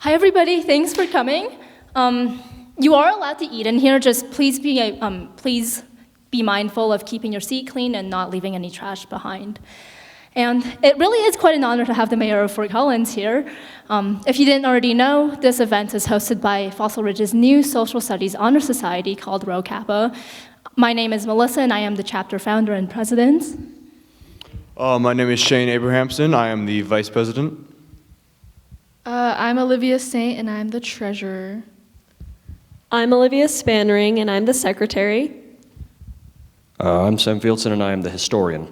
Hi, everybody. Thanks for coming. You are allowed to eat in here. Just please be mindful of keeping your seat clean and not leaving any trash behind. And it really is quite an honor to have the mayor of Fort Collins here. If you didn't already know, this event is hosted by Fossil Ridge's new Social Studies Honor Society called Rho Kappa. My name is Melissa, and I am the chapter founder and president. My name is Shane Abrahamson. I am the vice president. I'm Olivia Saint, and I'm the treasurer. I'm Olivia Spanring, and I'm the secretary. I'm Sam Fieldson, and I am the historian.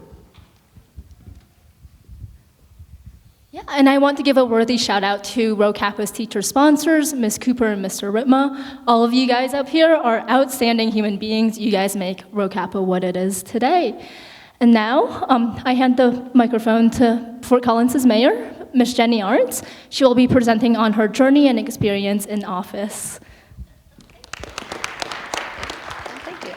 Yeah, and I want to give a worthy shout out to Rho Kappa's teacher sponsors, Ms. Cooper and Mr. Ritma. All of you guys up here are outstanding human beings. You guys make Rho Kappa what it is today. And now, I hand the microphone to Fort Collins' mayor, Ms. Jeni Arndt. She will be presenting on her journey and experience in office. Thank you.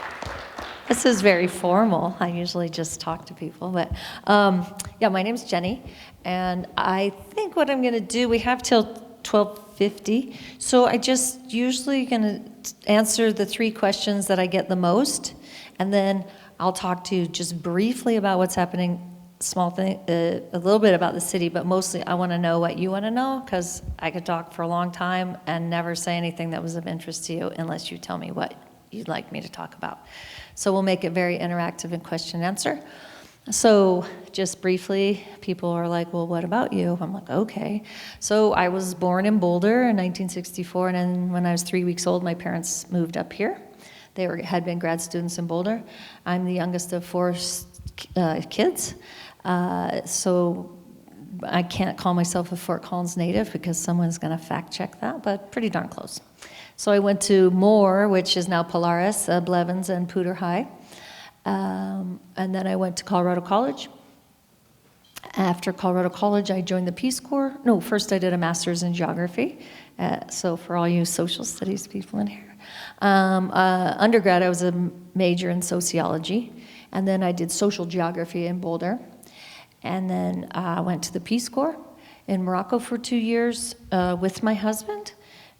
This is very formal. I usually just talk to people, but yeah, my name's Jeni, and I think what I'm going to do, we have till 12:50, so I just usually going to answer the 3 questions that I get the most, and then I'll talk to you just briefly about what's happening, small thing, a little bit about the city, but mostly I want to know what you want to know, because I could talk for a long time and never say anything that was of interest to you unless you tell me what you'd like me to talk about. So we'll make it very interactive and question and answer. So just briefly, people are like, well, what about you? I'm like, okay. So I was born in Boulder in 1964, and then when I was 3 weeks old, my parents moved up here. They had been grad students in Boulder. I'm the youngest of 4 kids. So I can't call myself a Fort Collins native because someone's going to fact check that, but pretty darn close. So I went to Moore, which is now Polaris, Blevins, and Poudre High. And then I went to Colorado College. After Colorado College, I joined the Peace Corps. No, first I did a master's in geography. So for all you social studies people in here. Undergrad, I was a major in sociology. And then I did social geography in Boulder. And then I went to the Peace Corps in Morocco for 2 years with my husband.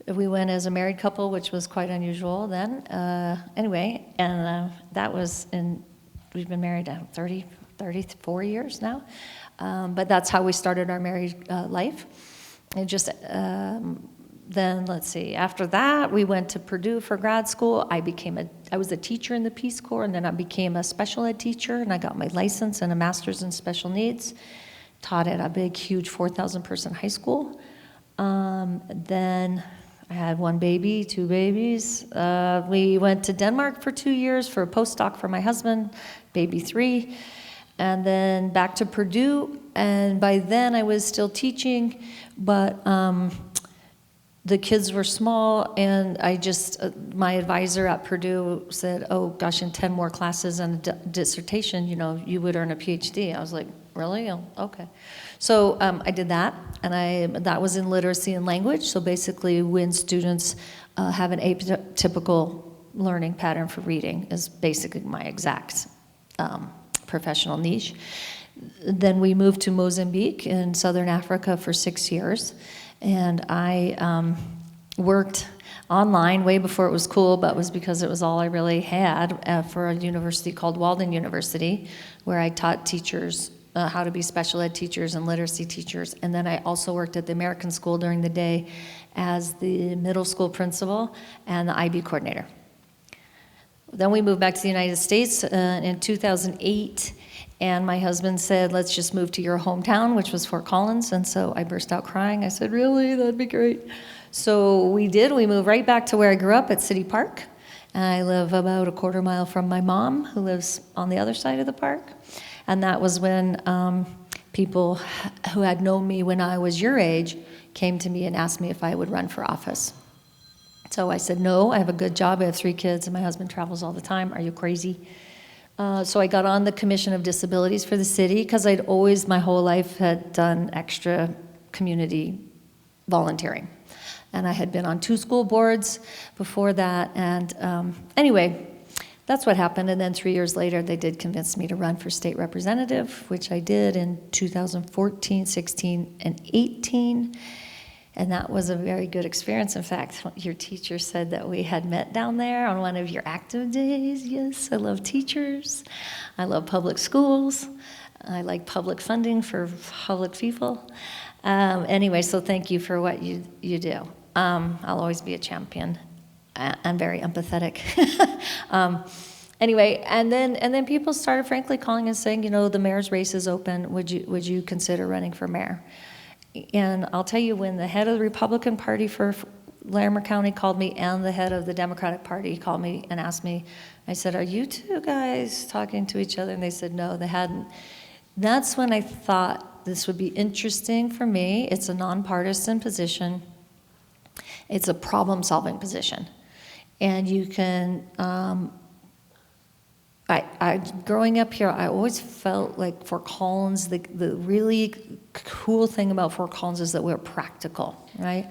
We went as a married couple, which was quite unusual then. Anyway, and that was we've been married 34 years now. But that's how we started our married life. And just, then let's see, after that, we went to Purdue for grad school. I was a teacher in the Peace Corps, and then I became a special ed teacher, and I got my license and a master's in special needs. Taught at a big, huge 4,000 person high school. Then I had 1 baby, 2 babies. We went to Denmark for 2 years for a postdoc for my husband, baby 3. And then back to Purdue, and by then I was still teaching, but the kids were small, and I just, my advisor at Purdue said, oh gosh, in 10 more classes and a dissertation, you would earn a PhD. I was like, really? Oh, okay. So I did that, and that was in literacy and language. So basically when students have an atypical learning pattern for reading is basically my exact professional niche. Then we moved to Mozambique in Southern Africa for 6 years. And I worked online way before it was cool, but it was because it was all I really had for a university called Walden University, where I taught teachers how to be special ed teachers and literacy teachers. And then I also worked at the American School during the day as the middle school principal and the IB coordinator. Then we moved back to the United States in 2008. And my husband said, let's just move to your hometown, which was Fort Collins. And so I burst out crying. I said, really? That'd be great. So we did. We moved right back to where I grew up at City Park. And I live about a quarter mile from my mom, who lives on the other side of the park. And that was when people who had known me when I was your age came to me and asked me if I would run for office. So I said, no, I have a good job. I have 3 kids, and my husband travels all the time. Are you crazy? So I got on the Commission of Disabilities for the city because I'd always, my whole life, had done extra community volunteering. And I had been on 2 school boards before that. And anyway, that's what happened. And then 3 years later, they did convince me to run for state representative, which I did in 2014, 16, and 18. And that was a very good experience. In fact, your teacher said that we had met down there on one of your active days. Yes, I love teachers. I love public schools. I like public funding for public people. Anyway, so thank you for what you do. I'll always be a champion. I'm very empathetic. Anyway, and then people started frankly calling and saying, the mayor's race is open. Would you consider running for mayor? And I'll tell you, when the head of the Republican Party for Larimer County called me and the head of the Democratic Party called me and asked me, I said, are you two guys talking to each other? And they said, no, they hadn't. That's when I thought this would be interesting for me. It's a nonpartisan position. It's a problem-solving position. And you can, growing up here, I always felt like Fort Collins, the really cool thing about Fort Collins is that we're practical, right?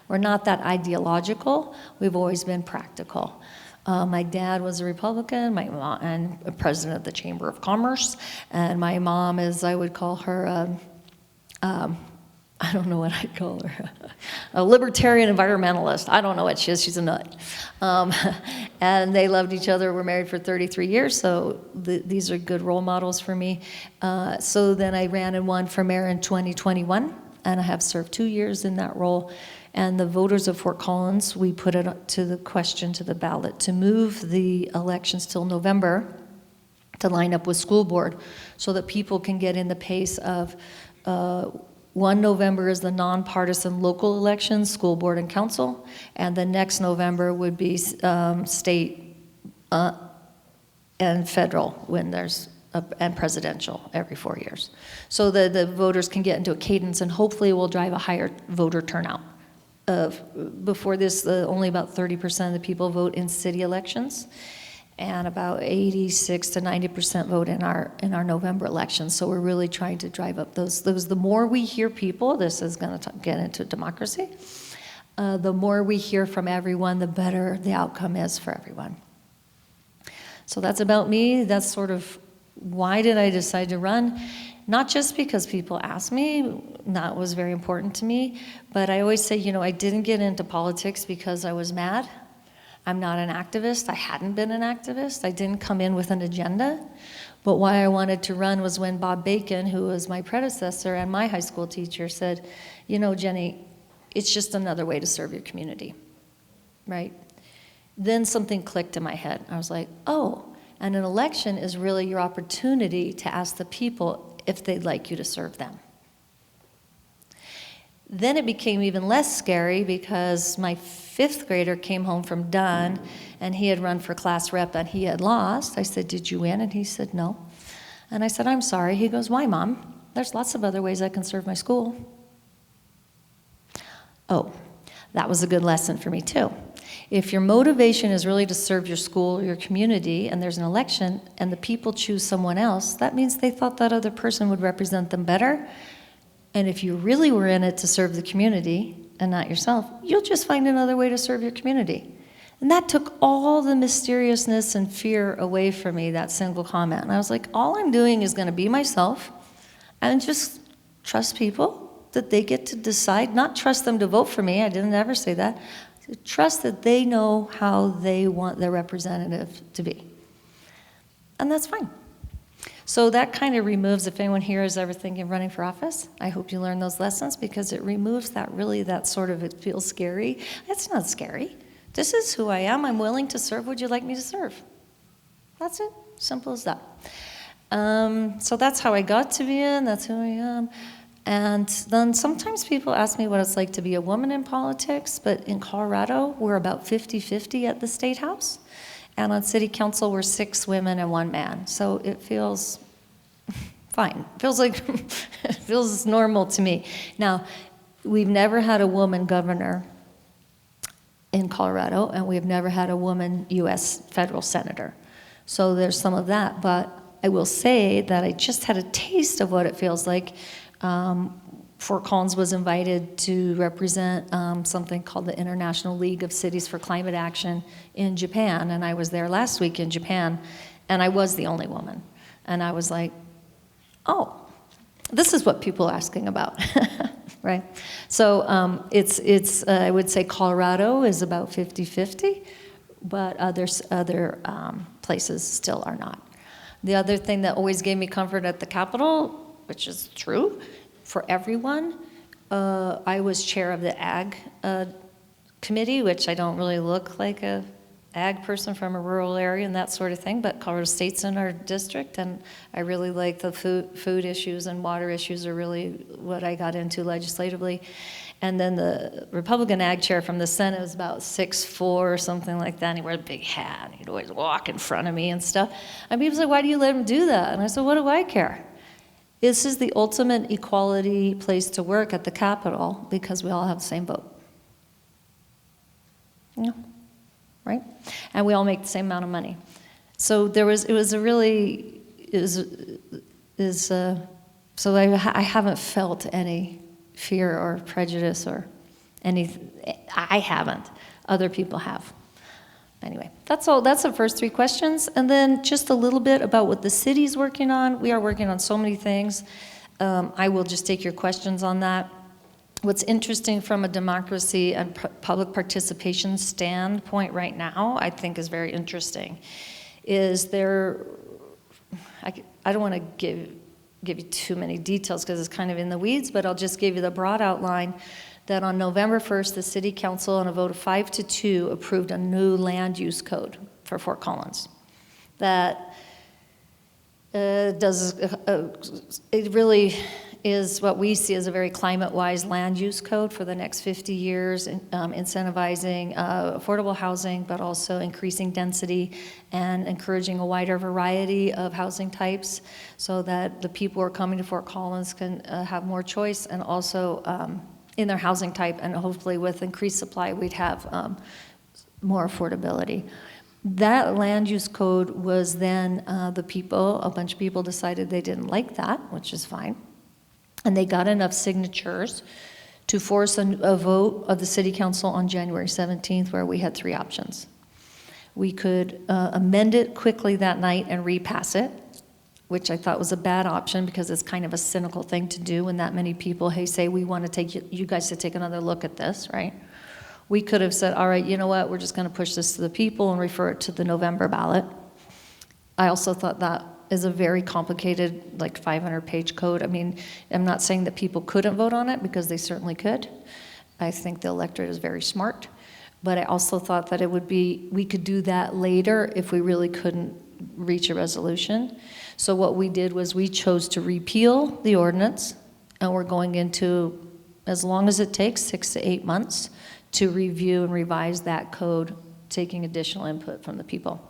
We're not that ideological. We've always been practical. My dad was a Republican, my mom, and a president of the Chamber of Commerce, and my mom is, I would call her, I don't know what I'd call her, a libertarian environmentalist. I don't know what she is, she's a nut. And they loved each other, were married for 33 years, so these are good role models for me. So then I ran and won for mayor in 2021, and I have served 2 years in that role. And the voters of Fort Collins, we put it to the question, to the ballot, to move the elections till November to line up with school board so that people can get in the pace of 1 November is the nonpartisan local elections, school board and council, and the next November would be state and federal when there's and presidential every 4 years. So the voters can get into a cadence, and hopefully will drive a higher voter turnout. Before this, only about 30% of the people vote in city elections, and about 86 to 90% vote in our November elections. So we're really trying to drive up those. The more we hear people, this is going to get into democracy. The more we hear from everyone, the better the outcome is for everyone. So that's about me. That's sort of why did I decide to run. Not just because people asked me, that was very important to me, but I always say, I didn't get into politics because I was mad. I'm not an activist. I hadn't been an activist. I didn't come in with an agenda. But why I wanted to run was when Bob Bacon, who was my predecessor and my high school teacher, said, Jeni, it's just another way to serve your community, right? Then something clicked in my head. I was like, oh, and an election is really your opportunity to ask the people if they'd like you to serve them. Then it became even less scary because my 5th grader came home from Dunn and he had run for class rep and he had lost. I said, did you win? And he said, no. And I said, I'm sorry. He goes, why, Mom? There's lots of other ways I can serve my school. Oh, that was a good lesson for me too. If your motivation is really to serve your school, your community, and there's an election and the people choose someone else, that means they thought that other person would represent them better. And if you really were in it to serve the community and not yourself, you'll just find another way to serve your community. And that took all the mysteriousness and fear away from me, that single comment. And I was like, all I'm doing is going to be myself and just trust people that they get to decide, not trust them to vote for me. I didn't ever say that. Trust that they know how they want their representative to be. And that's fine. So that kind of removes, if anyone here is ever thinking of running for office, I hope you learn those lessons because it removes that sort of, it feels scary. It's not scary. This is who I am. I'm willing to serve. Would you like me to serve? That's it. Simple as that. So that's how I got to be in. That's who I am. And then sometimes people ask me what it's like to be a woman in politics, but in Colorado, we're about 50-50 at the State House. And on City Council, we're 6 women and 1 man. So it feels fine. It feels normal to me. Now, we've never had a woman governor in Colorado, and we've never had a woman U.S. federal senator. So there's some of that, but I will say that I just had a taste of what it feels like. Fort Collins was invited to represent something called the International League of Cities for Climate Action in Japan, and I was there last week in Japan, and I was the only woman. And I was like, oh, this is what people are asking about. right? So I would say Colorado is about 50-50, but other places still are not. The other thing that always gave me comfort at the Capitol, which is true for everyone, I was chair of the Ag Committee, which I don't really look like a ag person from a rural area and that sort of thing, but Colorado State's in our district, and I really like the food issues and water issues are really what I got into legislatively. And then the Republican ag chair from the Senate was about 6'4" or something like that, and he wore a big hat, and he'd always walk in front of me and stuff. And people say, why do you let him do that? And I said, what do I care? This is the ultimate equality place to work at the Capitol because we all have the same vote. Yeah. Right? And we all make the same amount of money. So so I haven't felt any fear or prejudice or I haven't. Other people have. Anyway, that's all. That's the first three questions. And then just a little bit about what the city's working on. We are working on so many things. I will just take your questions on that. What's interesting from a democracy and public participation standpoint right now, I think is very interesting, is I don't want to give you too many details because it's kind of in the weeds, but I'll just give you the broad outline that on November 1st, the City Council on a vote of 5-2 approved a new land use code for Fort Collins. That it really is what we see as a very climate-wise land use code for the next 50 years, incentivizing affordable housing, but also increasing density and encouraging a wider variety of housing types so that the people who are coming to Fort Collins can have more choice and also in their housing type, and hopefully with increased supply, we'd have more affordability. That land use code was then a bunch of people decided they didn't like that, which is fine. And they got enough signatures to force a vote of the City Council on January 17th, where we had three options. We could amend it quickly that night and repass it, which I thought was a bad option because it's kind of a cynical thing to do when that many people, say, we want to take you guys to take another look at this, right? We could have said, all right, you know what, we're just going to push this to the people and refer it to the November ballot. I also thought that is a very complicated, 500-page code. I mean, I'm not saying that people couldn't vote on it because they certainly could. I think the electorate is very smart. But I also thought that we could do that later if we really couldn't reach a resolution. So what we did was we chose to repeal the ordinance, and we're going into, as long as it takes, 6 to 8 months to review and revise that code, taking additional input from the people.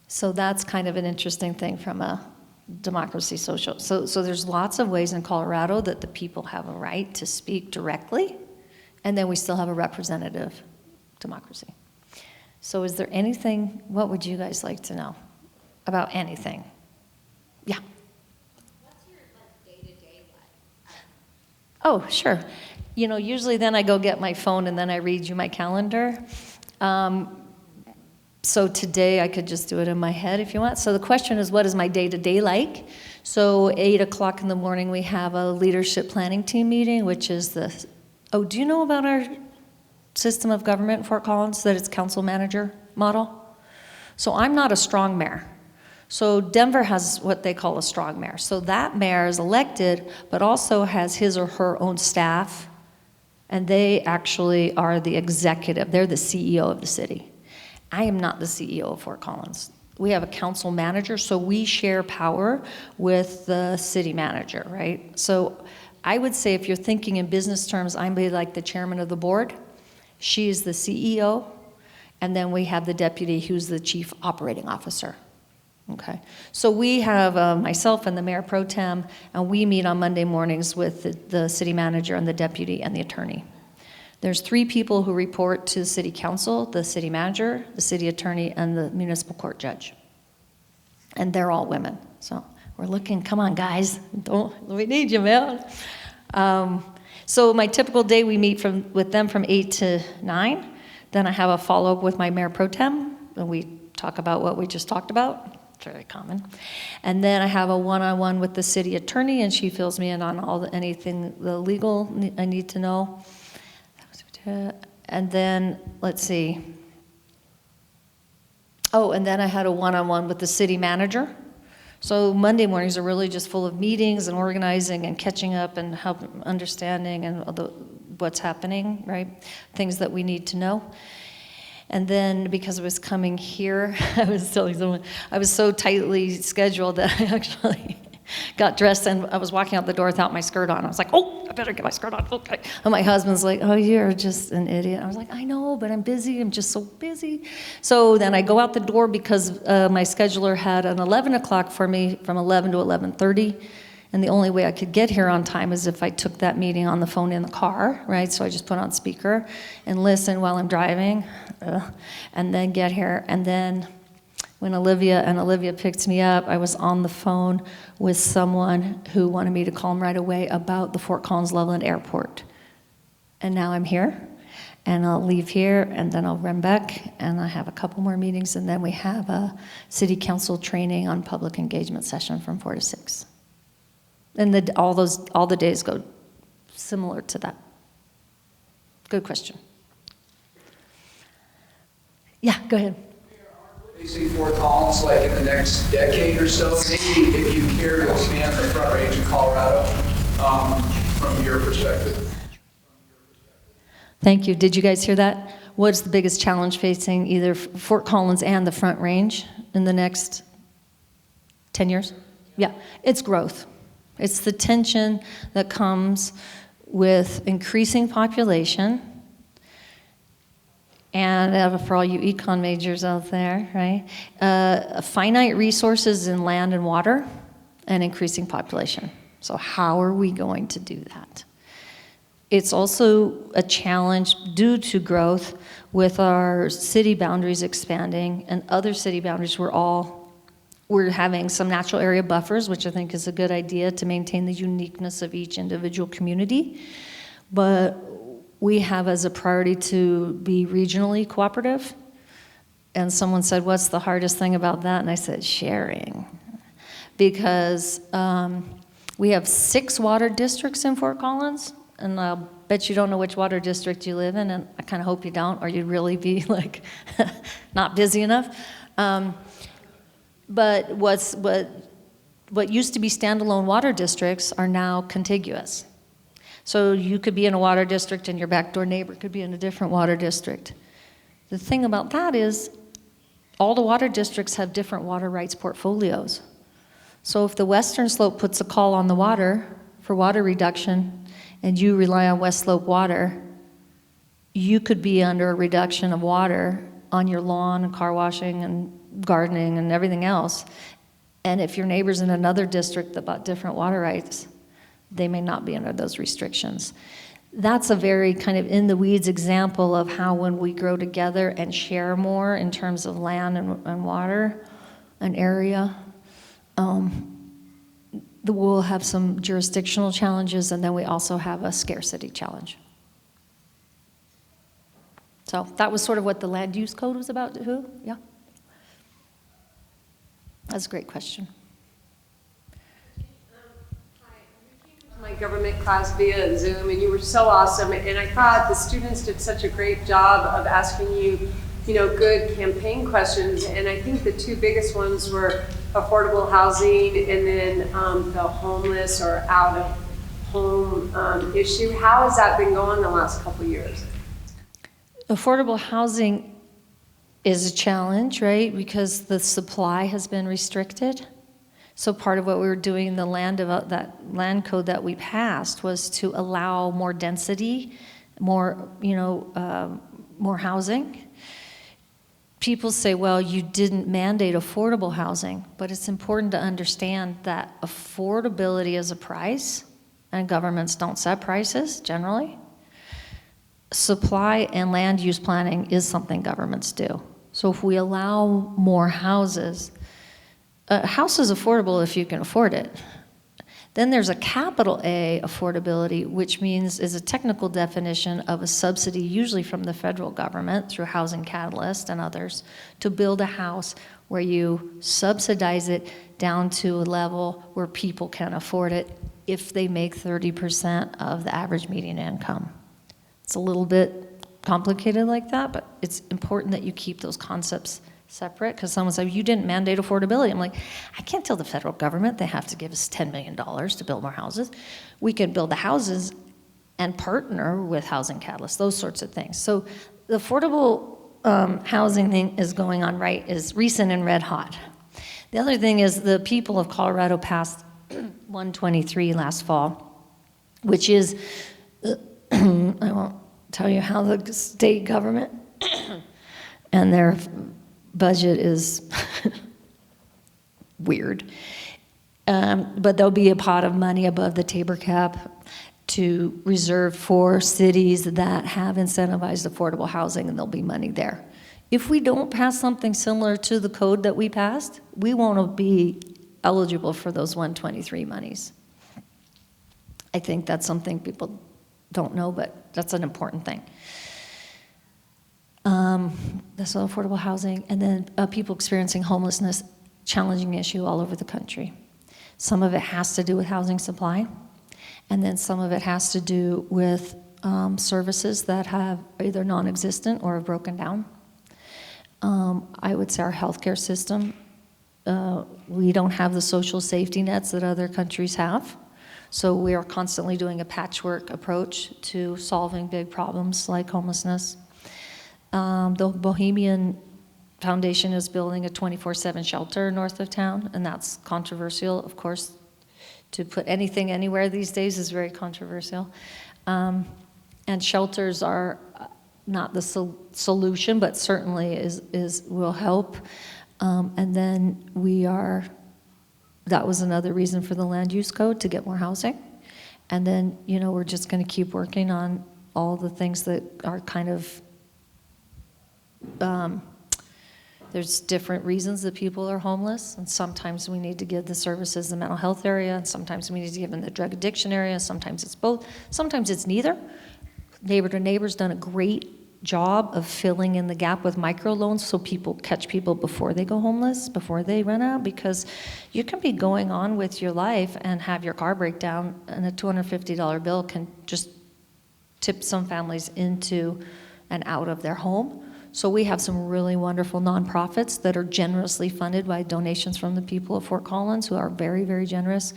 So that's kind of an interesting thing from a democracy social. So there's lots of ways in Colorado that the people have a right to speak directly, and then we still have a representative democracy. So is there anything, what would you guys like to know about anything? Yeah. What's your day-to-day like? Oh, sure. Usually then I go get my phone and then I read you my calendar. So today I could just do it in my head if you want. So the question is, what is my day-to-day like? So 8 o'clock in the morning we have a leadership planning team meeting, which is do you know about our system of government in Fort Collins, that it's council manager model? So I'm not a strong mayor. So Denver has what they call a strong mayor. So that mayor is elected, but also has his or her own staff, and they actually are the executive. They're the CEO of the city. I am not the CEO of Fort Collins. We have a council manager, so we share power with the city manager, right? So I would say if you're thinking in business terms, I'm like the chairman of the board. She is the CEO, and then we have the deputy who's the chief operating officer. Okay, so we have myself and the mayor pro tem, and we meet on Monday mornings with the city manager and the deputy and the attorney. There's 3 people who report to the city council: the city manager, the city attorney, and the municipal court judge. And they're all women. So we're looking, come on guys, we need you, man. So my typical day, we meet with them from 8 to 9. Then I have a follow-up with my mayor pro tem, and we talk about what we just talked about. very common. And then I have a one-on-one with the city attorney, and she fills me in on anything the legal I need to know. And then, let's see. Oh, and then I had a one-on-one with the city manager. So Monday mornings are really just full of meetings and organizing and catching up and understanding and what's happening, right? Things that we need to know. And then because I was coming here, I was telling someone, I was so tightly scheduled that I actually got dressed and I was walking out the door without my skirt on. I was like, oh, I better get my skirt on. Okay. And my husband's like, oh, you're just an idiot. I was like, I know, but I'm busy. I'm just so busy. So then I go out the door because my scheduler had an 11 o'clock for me from 11 to 11:30. And the only way I could get here on time is if I took that meeting on the phone in the car, right? So I just put on speaker and listen while I'm driving, and then get here. And then when Olivia picked me up, I was on the phone with someone who wanted me to call him right away about the Fort Collins Loveland Airport. And now I'm here, and I'll leave here, and then I'll run back, and I have a couple more meetings, and then we have a city council training on public engagement session from 4 to 6. And all the days go similar to that. Good question. Yeah, go ahead. Facing Fort Collins like in the next decade or so, maybe if you care to expand the Front Range of Colorado from your perspective. Thank you. Did you guys hear that? What's the biggest challenge facing either Fort Collins and the Front Range in the next 10 years? Yeah, it's growth. It's the tension that comes with increasing population, and for all you econ majors out there, right? Finite resources in land and water, and increasing population. So how are we going to do that? It's also a challenge due to growth with our city boundaries expanding and other city boundaries. We're having some natural area buffers, which I think is a good idea to maintain the uniqueness of each individual community. But we have as a priority to be regionally cooperative. And someone said, what's the hardest thing about that? And I said, sharing. Because we have 6 water districts in Fort Collins, and I'll bet you don't know which water district you live in, and I kind of hope you don't, or you'd really be like not busy enough. But what used to be standalone water districts are now contiguous. So you could be in a water district and your backdoor neighbor could be in a different water district. The thing about that is all the water districts have different water rights portfolios. So if the Western Slope puts a call on the water for water reduction and you rely on West Slope water, you could be under a reduction of water on your lawn and car washing and gardening and everything else. And if your neighbor's in another district that bought different water rights, they may not be under those restrictions. That's a very kind of in the weeds example of how when we grow together and share more in terms of land and water, an area, we'll have some jurisdictional challenges, and then we also have a scarcity challenge. So that was sort of what the land use code was about. Who? Yeah. That's a great question. My government class via Zoom, and you were so awesome, and I thought the students did such a great job of asking you, good campaign questions, and I think the 2 biggest ones were affordable housing and then the homeless or out of home issue. How has that been going the last couple of years? Affordable housing is a challenge, right? Because the supply has been restricted. So part of what we were doing in the that land code that we passed was to allow more density, more housing. People say, well, you didn't mandate affordable housing, but it's important to understand that affordability is a price, and governments don't set prices generally. Supply and land use planning is something governments do. So if we allow more houses, a house is affordable if you can afford it. Then there's a capital A affordability, which means is a technical definition of a subsidy, usually from the federal government through Housing Catalyst and others, to build a house where you subsidize it down to a level where people can afford it if they make 30% of the average median income. It's a little bit complicated like that, but it's important that you keep those concepts separate, because someone said, you didn't mandate affordability. I'm like, I can't tell the federal government they have to give us $10 million to build more houses. We can build the houses and partner with Housing Catalyst, those sorts of things. So the affordable housing thing is going on, right, is recent and red hot. The other thing is the people of Colorado passed 123 last fall, which is, I won't tell you how the state government and their budget is weird. But there'll be a pot of money above the Tabor cap to reserve for cities that have incentivized affordable housing, and there'll be money there. If we don't pass something similar to the code that we passed, we won't be eligible for those 123 monies. I think that's something people don't know, but that's an important thing. That's affordable housing, and then people experiencing homelessness, challenging issue all over the country. Some of it has to do with housing supply, and then some of it has to do with services that have either non-existent or have broken down. I would say our healthcare system, we don't have the social safety nets that other countries have. So we are constantly doing a patchwork approach to solving big problems like homelessness. The Bohemian Foundation is building a 24/7 shelter north of town, and that's controversial, of course. To put anything anywhere these days is very controversial. And shelters are not the solution, but certainly will help. And then that was another reason for the land use code, to get more housing. And then, we're just going to keep working on all the things that are kind of, there's different reasons that people are homeless, and sometimes we need to give the services in the mental health area, and sometimes we need to give them the drug addiction area, sometimes it's both, sometimes it's neither. Neighbor to Neighbor's done a great job of filling in the gap with microloans so people catch people before they go homeless, before they run out, because you can be going on with your life and have your car break down, and a $250 bill can just tip some families into and out of their home. So we have some really wonderful nonprofits that are generously funded by donations from the people of Fort Collins, who are very, very generous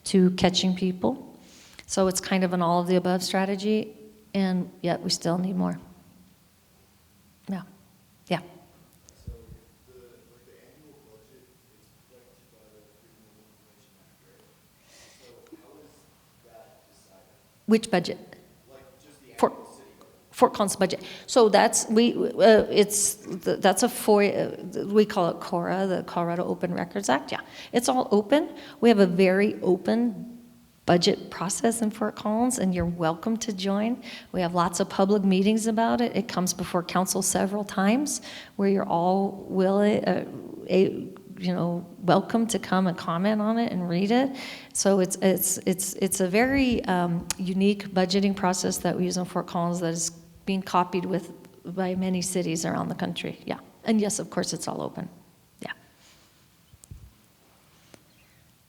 to catching people. So it's kind of an all of the above strategy, and yet we still need more. Yeah. Yeah. So the annual budget is projected by the Freedom of Information Act, right? So how is that decided? Which budget? Like just the annual city budget. Fort Collins budget. So that's that's a FOIA. We call it CORA, the Colorado Open Records Act. Yeah, it's all open. We have a very open budget process in Fort Collins, and you're welcome to join. We have lots of public meetings about it. It comes before council several times, where you're all welcome to come and comment on it and read it. So it's a very unique budgeting process that we use in Fort Collins that is being copied by many cities around the country. Yeah, and yes, of course, it's all open. Yeah.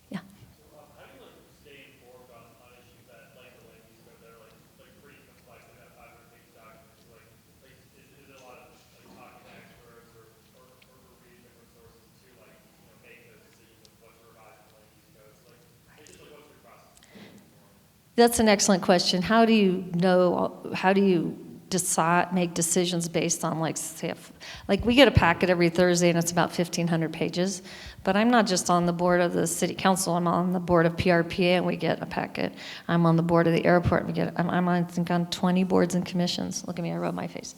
Yeah. How do you stay informed on issues that like the land use code that are like pretty complex and have 500-page documents? Is it a lot of talking to experts or reading different sources to make those decisions of what to revise in the land use codes? What's your process? That's an excellent question. How do you make decisions based on we get a packet every Thursday and it's about 1,500 pages, but I'm not just on the board of the city council, I'm on the board of PRPA and we get a packet. I'm on the board of the airport and I'm I think on 20 boards and commissions. Look at me, I rub my face.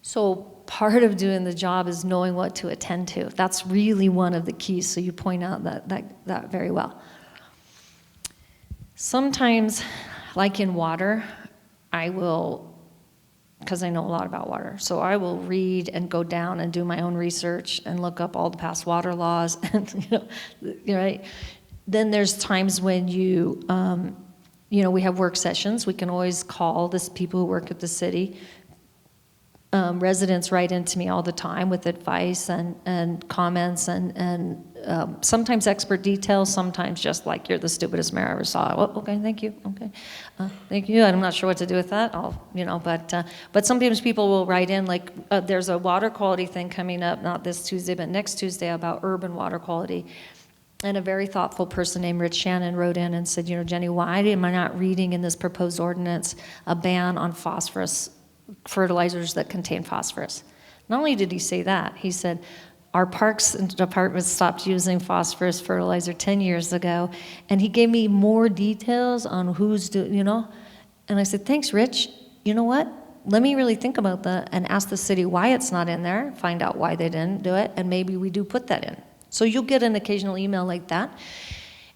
So part of doing the job is knowing what to attend to. That's really one of the keys, so you point out that very well. Sometimes, like in water, I will, because I know a lot about water, so I will read and go down and do my own research and look up all the past water laws, and right. then there's times when we have work sessions. We can always call this people who work at the city. Residents write into me all the time with advice and comments and sometimes expert details, sometimes just like, you're the stupidest mayor I ever saw. Oh, okay, thank you. Okay, thank you. I'm not sure what to do with that. But sometimes people will write in like, there's a water quality thing coming up, not this Tuesday, but next Tuesday, about urban water quality. And a very thoughtful person named Rich Shannon wrote in and said, Jenny, why am I not reading in this proposed ordinance a ban on phosphorus, fertilizers that contain phosphorus? Not only did he say that, he said, our parks department stopped using phosphorus fertilizer 10 years ago, and he gave me more details on who's doing, And I said, thanks, Rich. You know what? Let me really think about that and ask the city why it's not in there, find out why they didn't do it, and maybe we do put that in. So you'll get an occasional email like that.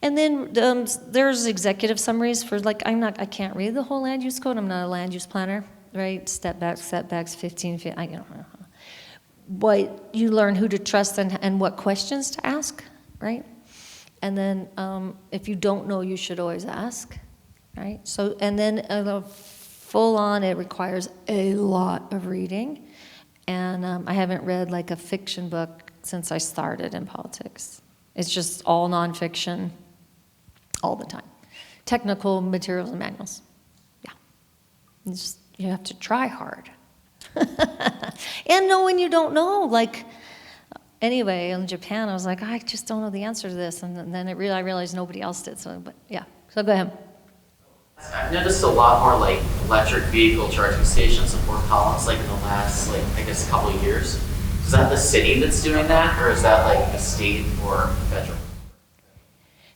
And then there's executive summaries for I can't read the whole land use code. I'm not a land use planner, right? Setbacks, 15 feet, I don't know. But you learn who to trust and what questions to ask, right? And then if you don't know, you should always ask, right? So, and then full on, it requires a lot of reading. And I haven't read like a fiction book since I started in politics. It's just all nonfiction all the time. Technical materials and manuals. Yeah. You have to try hard. And know when you don't know. Anyway, in Japan, I was like, I just don't know the answer to this. And then I realized nobody else did. So go ahead. I've noticed a lot more electric vehicle charging stations in Fort Collins in the last I guess a couple of years. Is that the city that's doing that, or is that the state or federal?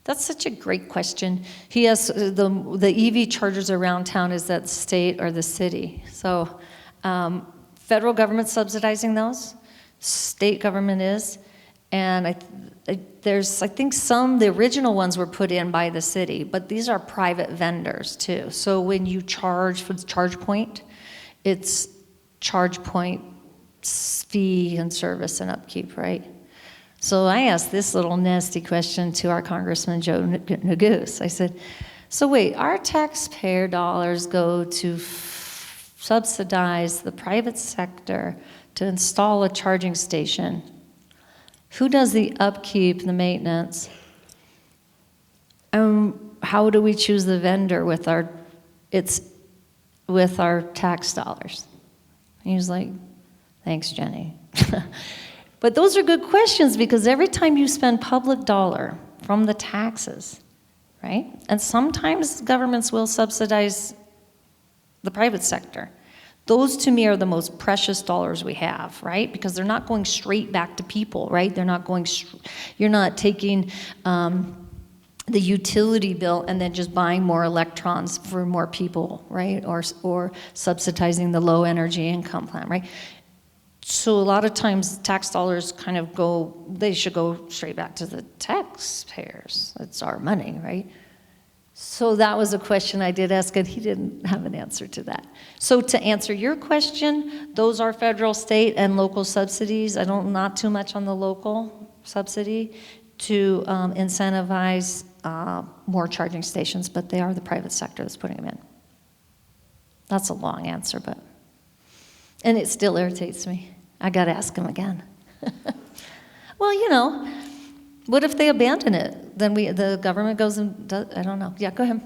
That's such a great question. He has the EV chargers around town. Is that the state or the city? So federal government subsidizing those, state government is, and I think the original ones were put in by the city, but these are private vendors too. So when you charge for the charge point, it's charge point fee and service and upkeep, right? So I asked this little nasty question to our Congressman Joe Neguse. I said, so wait, our taxpayer dollars go to subsidize the private sector to install a charging station. Who does the upkeep, the maintenance? How do we choose the vendor with our tax dollars? He was like, thanks, Jenny. But those are good questions because every time you spend public dollar from the taxes, right? And sometimes governments will subsidize the private sector. Those to me are the most precious dollars we have, right? Because they're not going straight back to people, right? They're not going, you're not taking the utility bill and then just buying more electrons for more people, right? Or subsidizing the low energy income plan, right? So a lot of times tax dollars kind of they should go straight back to the taxpayers. It's our money, right? So that was a question I did ask, and he didn't have an answer to that. So to answer your question, those are federal, state, and local subsidies. Not too much on the local subsidy to incentivize more charging stations, but they are the private sector that's putting them in. That's a long answer, and it still irritates me. I got to ask him again. Well, what if they abandon it? Then the government goes and does, I don't know. Yeah, go ahead.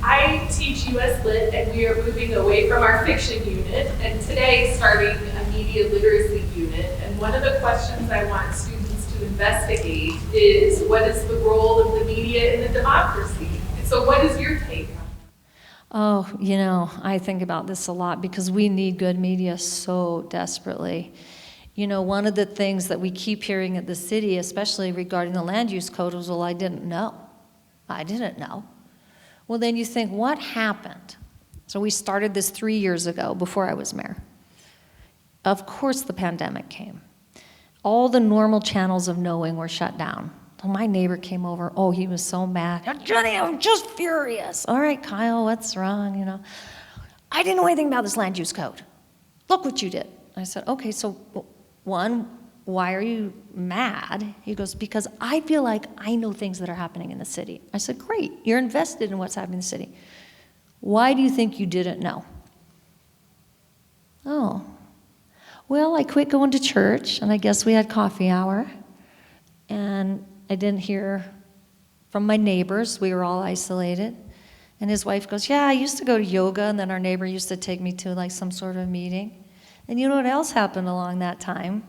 I teach U.S. Lit, and we are moving away from our fiction unit, and today starting a media literacy unit. And one of the questions I want students to investigate is, what is the role of the media in the democracy? And so what is your take on that? Oh, I think about this a lot because we need good media so desperately. One of the things that we keep hearing at the city, especially regarding the land use code, was, well, I didn't know. Well, then you think, what happened? So we started this 3 years ago, before I was mayor. Of course the pandemic came. All the normal channels of knowing were shut down. So my neighbor came over. Oh, he was so mad. Jenny, I'm just furious. All right, Kyle, what's wrong? I didn't know anything about this land use code. Look what you did. I said, okay, so one, why are you mad? He goes, because I feel like I know things that are happening in the city. I said, great, you're invested in what's happening in the city. Why do you think you didn't know? Oh, well, I quit going to church, and I guess we had coffee hour, and I didn't hear from my neighbors. We were all isolated. And his wife goes, yeah, I used to go to yoga, and then our neighbor used to take me to like some sort of meeting. And you know what else happened along that time?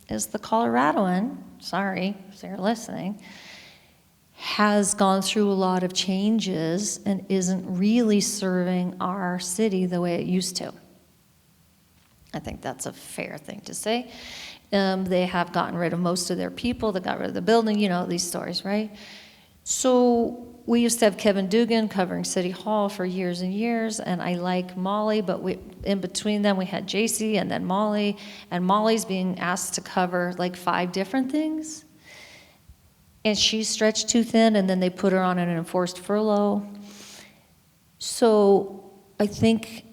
Is the Coloradoan, sorry if they're listening, has gone through a lot of changes and isn't really serving our city the way it used to. I think that's a fair thing to say. They have gotten rid of most of their people. They got rid of the building, you know, these stories, right? So we used to have Kevin Dugan covering City Hall for years and years, and I like Molly, but in between them we had JC and then Molly, and Molly's being asked to cover like 5 different things. And she's stretched too thin, and then they put her on an enforced furlough. So I think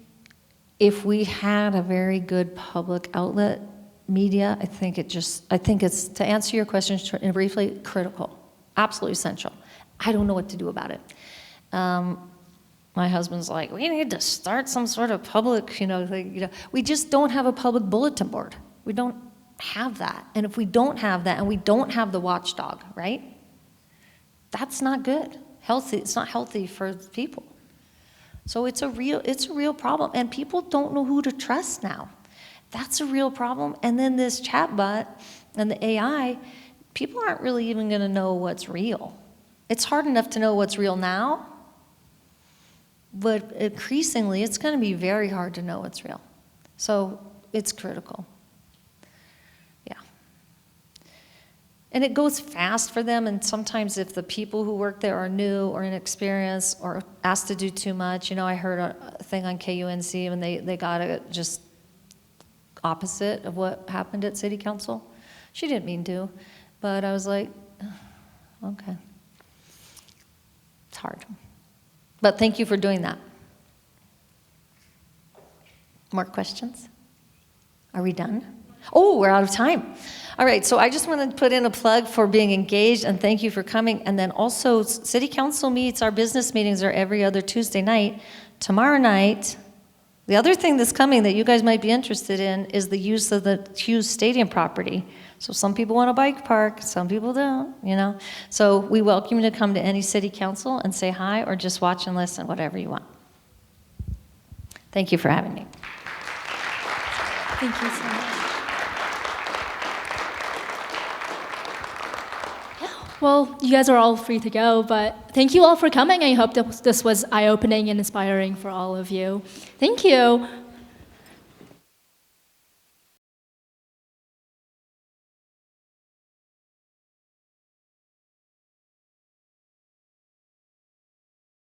if we had a very good public outlet media, I think it's, to answer your question briefly, critical, absolutely essential. I don't know what to do about it. My husband's like, we need to start some sort of public, thing, we just don't have a public bulletin board. We don't have that. And if we don't have that, and we don't have the watchdog, right? That's not good. Healthy. It's not healthy for people. So it's a real problem, and people don't know who to trust now. That's a real problem. And then this chatbot and the AI, people aren't really even going to know what's real. It's hard enough to know what's real now, but increasingly, it's going to be very hard to know what's real. So it's critical. Yeah. And it goes fast for them, and sometimes if the people who work there are new or inexperienced or asked to do too much, I heard a thing on KUNC when they got it just opposite of what happened at City Council. She didn't mean to, but I was like, okay. It's hard. But thank you for doing that. More questions? Are we done? Oh, we're out of time. All right, so I just want to put in a plug for being engaged, and thank you for coming. And then also, City Council meets, our business meetings are every other Tuesday night. Tomorrow night, the other thing that's coming that you guys might be interested in is the use of the Hughes Stadium property. So some people want a bike park, some people don't, So we welcome you to come to any city council and say hi, or just watch and listen, whatever you want. Thank you for having me. Thank you so much. Well, you guys are all free to go, but thank you all for coming. I hope that this was eye-opening and inspiring for all of you. Thank you.